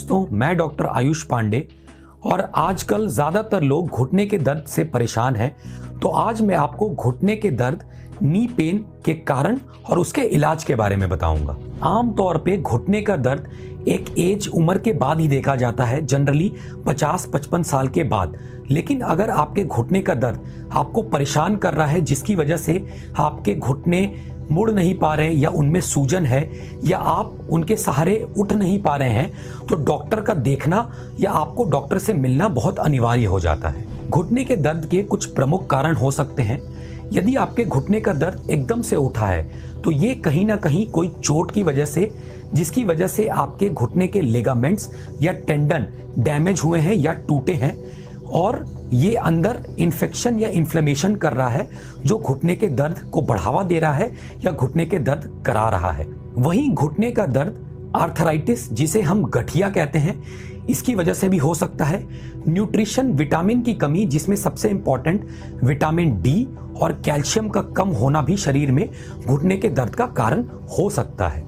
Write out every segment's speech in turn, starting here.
दोस्तों, मैं डॉक्टर आयुष पांडे और आजकल ज़्यादातर लोग घुटने के दर्द से परेशान हैं। तो आज मैं आपको घुटने के दर्द, नी पेन के कारण और उसके इलाज के बारे में बताऊंगा। आमतौर पे घुटने का दर्द एक एज उम्र के बाद ही देखा जाता है, जनरली 50-55 साल के बाद। लेकिन अगर आपके घुटने का दर्द आपको परेशान कर रहा है, जिसकी वजह से आपके घुटने मुड़ नहीं पा रहे या उनमें सूजन है या आप उनके सहारे उठ नहीं पा रहे हैं, तो डॉक्टर का देखना या आपको डॉक्टर से मिलना बहुत अनिवार्य हो जाता है। घुटने के दर्द के कुछ प्रमुख कारण हो सकते हैं। यदि आपके घुटने का दर्द एकदम से उठा है तो ये कहीं ना कहीं कोई चोट की वजह से, जिसकी वजह से आपके घुटने के लिगामेंट्स या टेंडन डैमेज हुए हैं या टूटे हैं और ये अंदर इन्फेक्शन या इन्फ्लेमेशन कर रहा है, जो घुटने के दर्द को बढ़ावा दे रहा है या घुटने के दर्द करा रहा है। वहीं घुटने का दर्द आर्थराइटिस, जिसे हम गठिया कहते हैं, इसकी वजह से भी हो सकता है। न्यूट्रिशन, विटामिन की कमी, जिसमें सबसे इंपॉर्टेंट विटामिन डी और कैल्शियम का कम होना भी शरीर में घुटने के दर्द का कारण हो सकता है।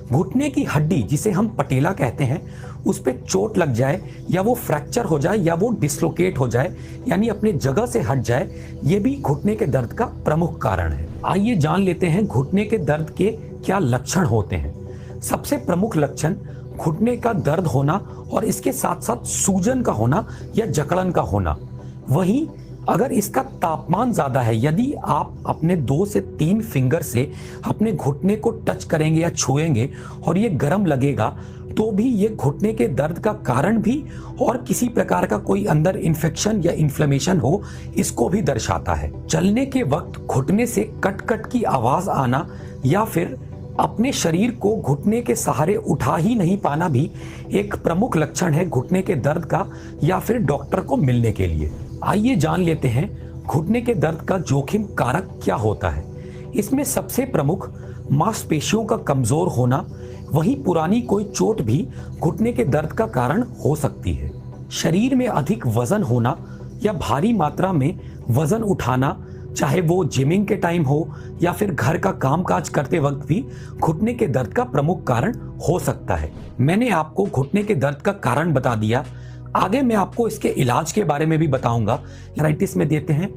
घुटने की हड्डी, जिसे हम पटेला कहते हैं, उस पे चोट लग जाए या वो फ्रैक्चर हो जाए या वो डिस्लोकेट हो जाए, यानी अपने जगह से हट जाए, ये भी घुटने के दर्द का प्रमुख कारण है। आइए जान लेते हैं घुटने के दर्द के क्या लक्षण होते हैं। सबसे प्रमुख लक्षण घुटने का दर्द होना और इसके साथ साथ सूजन का होना या जकड़न का होना। वहीं अगर इसका तापमान ज़्यादा है, यदि आप अपने 2 से 3 फिंगर से अपने घुटने को टच करेंगे या छुएंगे और ये गर्म लगेगा, तो भी ये घुटने के दर्द का कारण भी और किसी प्रकार का कोई अंदर इन्फेक्शन या इन्फ्लेमेशन हो, इसको भी दर्शाता है। चलने के वक्त घुटने से कट कट की आवाज़ आना या फिर अपने शरीर को घुटने के सहारे उठा ही नहीं पाना भी एक प्रमुख लक्षण है घुटने के दर्द का, या फिर डॉक्टर को मिलने के लिए। आइए जान लेते हैं घुटने के दर्द का जोखिम कारक क्या होता है। इसमें सबसे प्रमुख मांसपेशियों का कमजोर होना, वहीं पुरानी कोई चोट भी घुटने के दर्द का कारण हो सकती है। शरीर में अधिक वजन होना या भारी मात्रा में वजन उठाना, चाहे वो जिमिंग के टाइम हो या फिर घर का कामकाज करते वक्त भी घुटने के दर्द का प्रमुख कारण हो सकता है। मैंने आपको घुटने के दर्द का कारण बता दिया, आगे मैं आपको इसके इलाज के बारे में भी बताऊंगा। आर्थराइटिस में देते हैं,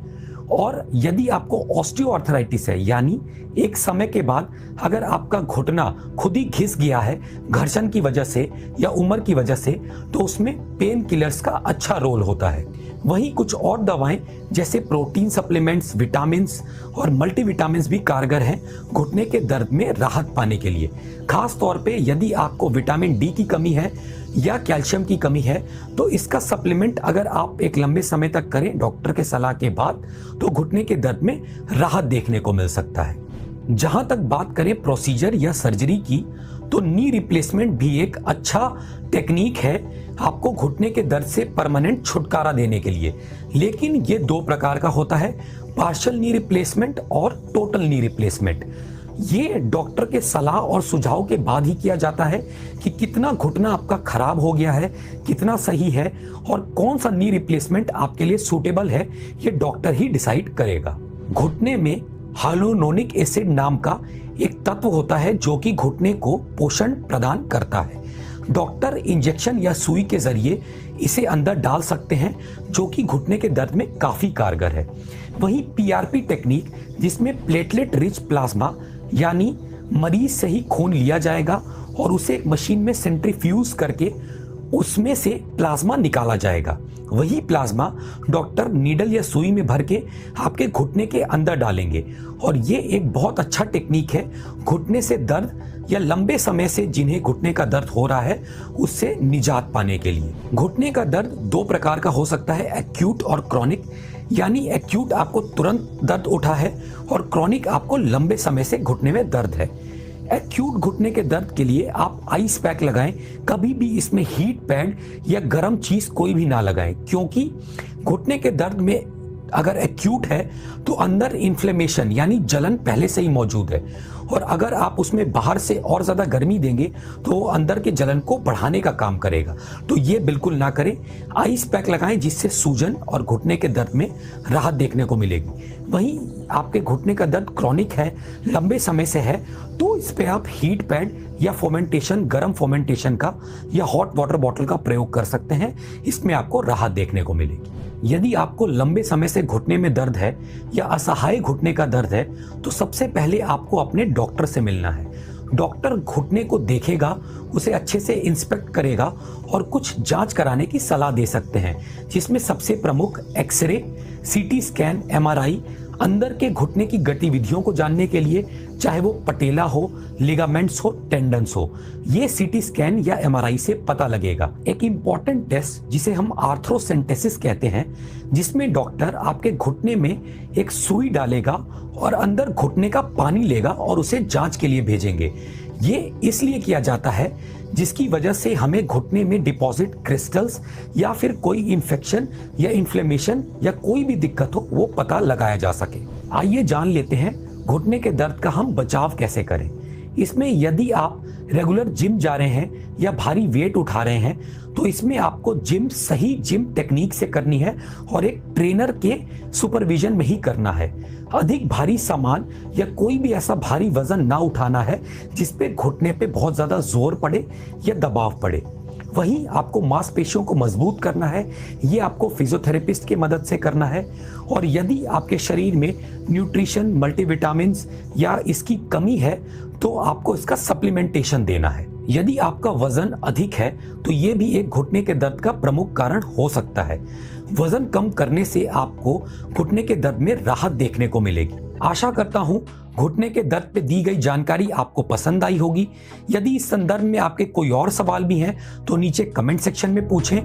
और यदि आपको ऑस्टियोआर्थराइटिस है, यानी एक समय के बाद अगर आपका घुटना खुद ही घिस गया है घर्षण की वजह से या उम्र की वजह से, तो उसमें पेन किलर्स का अच्छा रोल होता है। वहीं कुछ और दवाएं जैसे प्रोटीन सप्लीमेंट्स, विटामिन्स और मल्टीविटामिन्स भी कारगर हैं घुटने के दर्द में राहत पाने के लिए। खास तौर पे यदि आपको विटामिन डी की कमी है या कैल्शियम की कमी है, तो इसका सप्लीमेंट अगर आप एक लंबे समय तक करें डॉक्टर के सलाह के बाद, तो घुटने के दर्द में राहत देखने को मिल सकता है। जहां तक बात करें प्रोसीजर या सर्जरी की, तो नी रिप्लेसमेंट भी एक अच्छा टेक्निक है आपको घुटने के दर्द से परमानेंट छुटकारा देने के लिए। लेकिन ये 2 प्रकार का होता है, पार्शियल नी रिप्लेसमेंट और टोटल नी रिप्लेसमेंट। ये डॉक्टर के सलाह और सुझाव के बाद ही किया जाता है कि कितना घुटना आपका खराब हो गया है, कितना सही है और कौन सा नी रिप्लेसमेंट आपके लिए सूटेबल है, ये डॉक्टर ही डिसाइड करेगा। घुटने में हाइलुरोनिक एसिड नाम का एक तत्व होता है जो कि घुटने को पोषण प्रदान करता है। डॉक्टर इंजेक्शन या सुई के जरिए इसे अंदर डाल सकते हैं, जो कि घुटने के दर्द में काफी कारगर है। वहीं पीआरपी टेक्निक, जिसमें प्लेटलेट रिच प्लाज्मा, यानी मरीज से ही खून लिया जाएगा और उसे एक मशीन में सेंट्रीफ्यूज करके उसमें से प्लाज्मा निकाला जाएगा। वही प्लाज्मा डॉक्टर नीडल या सुई में भर के आपके घुटने के अंदर डालेंगे, और ये एक बहुत अच्छा टेक्निक है घुटने से दर्द या लंबे समय से जिन्हें घुटने का दर्द हो रहा है उससे निजात पाने के लिए। घुटने का दर्द 2 प्रकार का हो सकता है, एक्यूट और क्रॉनिक। यानी एक्यूट आपको तुरंत दर्द उठा है और क्रॉनिक आपको लंबे समय से घुटने में दर्द है। एक्यूट घुटने के दर्द के लिए आप आइस पैक लगाएं, कभी भी इसमें हीट पैड या गर्म चीज कोई भी ना लगाएं, क्योंकि घुटने के दर्द में अगर एक्यूट है तो अंदर इन्फ्लेमेशन यानी जलन पहले से ही मौजूद है, और अगर आप उसमें बाहर से और ज़्यादा गर्मी देंगे तो वो अंदर के जलन को बढ़ाने का काम करेगा। तो ये बिल्कुल ना करें। आइस पैक लगाएं, जिससे सूजन और घुटने के दर्द में राहत देखने को मिलेगी। वहीं आपके घुटने का दर्द क्रॉनिक है, लंबे समय से है, तो इस पे आप हीट पैड या फोमेंटेशन, गर्म फोमेंटेशन का या हॉट वाटर बॉटल का प्रयोग कर सकते हैं। इसमें आपको राहत देखने को मिलेगी। यदि आपको लंबे समय से घुटने में दर्द है या असहाय घुटने का दर्द है, तो सबसे पहले आपको अपने डॉक्टर से मिलना है। डॉक्टर घुटने को देखेगा, उसे अच्छे से इंस्पेक्ट करेगा और कुछ जांच कराने की सलाह दे सकते हैं, जिसमें सबसे प्रमुख एक्सरे, सीटी स्कैन, एमआरआई, अंदर के घुटने की गतिविधियों को जानने के लिए, चाहे वो पटेला हो, लिगामेंट्स हो, टेंडन्स हो, ये सीटी स्कैन या एमआरआई से पता लगेगा। एक इम्पॉर्टेंट टेस्ट जिसे हम आर्थ्रोसेंटेसिस कहते हैं, जिसमें डॉक्टर आपके घुटने में एक सुई डालेगा और अंदर घुटने का पानी लेगा और उसे जांच के लिए भेजेंगे। ये इसलिए किया जाता है जिसकी वजह से हमें घुटने में डिपॉजिट क्रिस्टल्स या फिर कोई इंफेक्शन या इन्फ्लेमेशन या कोई भी दिक्कत हो वो पता लगाया जा सके। आइए जान लेते हैं घुटने के दर्द का हम बचाव कैसे करें। इसमें यदि आप रेगुलर जिम जा रहे हैं या भारी वेट उठा रहे हैं, तो इसमें आपको सही जिम टेक्निक से करनी है और एक ट्रेनर के सुपरविजन में ही करना है। अधिक भारी सामान या कोई भी ऐसा भारी वजन ना उठाना है जिसपे घुटने पे बहुत ज्यादा जोर पड़े या दबाव पड़े। वहीं आपको मांसपेशियों को मजबूत करना है, ये आपको फिजियोथेरेपिस्ट की मदद से करना है। और यदि आपके शरीर में न्यूट्रिशन, मल्टीविटामिन्स या इसकी कमी है, तो आपको इसका सप्लीमेंटेशन देना है। यदि आपका वजन अधिक है, तो ये भी एक घुटने के दर्द का प्रमुख कारण हो सकता है। वजन कम करने से आपको घुटने के दर्द में राहत देखने को मिलेगी। आशा करता हूं घुटने के दर्द पे दी गई जानकारी आपको पसंद आई होगी। यदि इस संदर्भ में आपके कोई और सवाल भी हैं, तो नीचे कमेंट सेक्शन में पूछें।